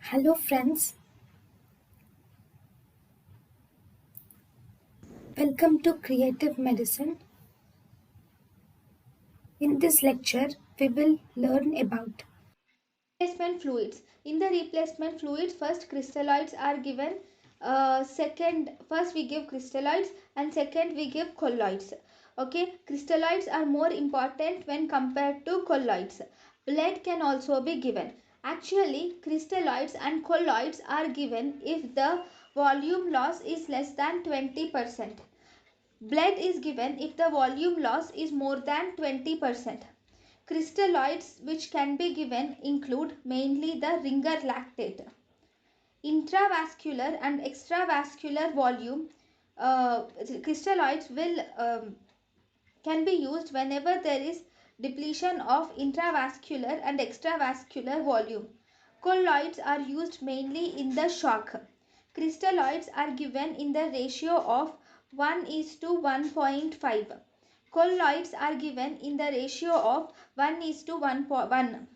Hello friends, welcome to Creative Medicine. In this lecture, we will learn about Replacement fluids. In the replacement fluids, first crystalloids are given. First we give crystalloids and second we give colloids. Okay, crystalloids are more important when compared to colloids. Blood can also be given. Actually, crystalloids and colloids are given if the volume loss is less than 20%. Blood is given if the volume loss is more than 20%. Crystalloids which can be given include mainly the ringer lactate. Intravascular and extravascular volume crystalloids can be used whenever there is depletion of intravascular and extravascular volume. Colloids are used mainly in the shock. Crystalloids are given in the ratio of 1:1.5. Colloids are given in the ratio of 1:1.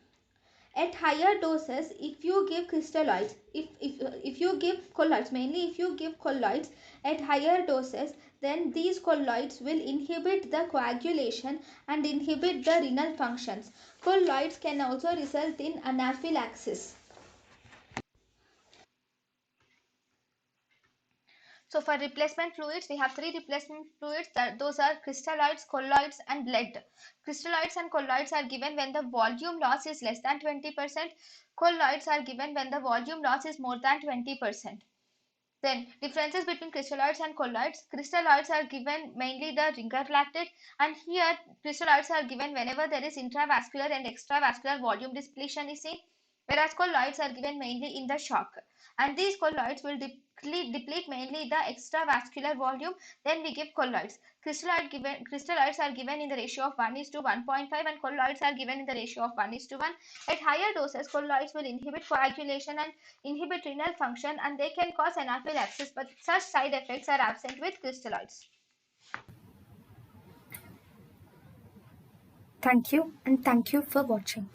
At higher doses, if you give crystalloids, if you give colloids, mainly if you give colloids at higher doses, then these colloids will inhibit the coagulation and inhibit the renal functions. Colloids can also result in anaphylaxis. So for replacement fluids, we have three replacement fluids. Those are crystalloids, colloids and lead. Crystalloids and colloids are given when the volume loss is less than 20%. Colloids are given when the volume loss is more than 20%. Then differences between crystalloids and colloids. Crystalloids are given mainly the ringer lactate, and here crystalloids are given whenever there is intravascular and extravascular volume depletion is seen, whereas colloids are given mainly in the shock. And these colloids will deplete mainly the extravascular volume. Then we give colloids. Crystalloids are given in the ratio of 1:1.5 and colloids are given in the ratio of 1:1. At higher doses, colloids will inhibit coagulation and inhibit renal function, and they can cause anaphylaxis, but such side effects are absent with crystalloids. thank you and thank you for watching.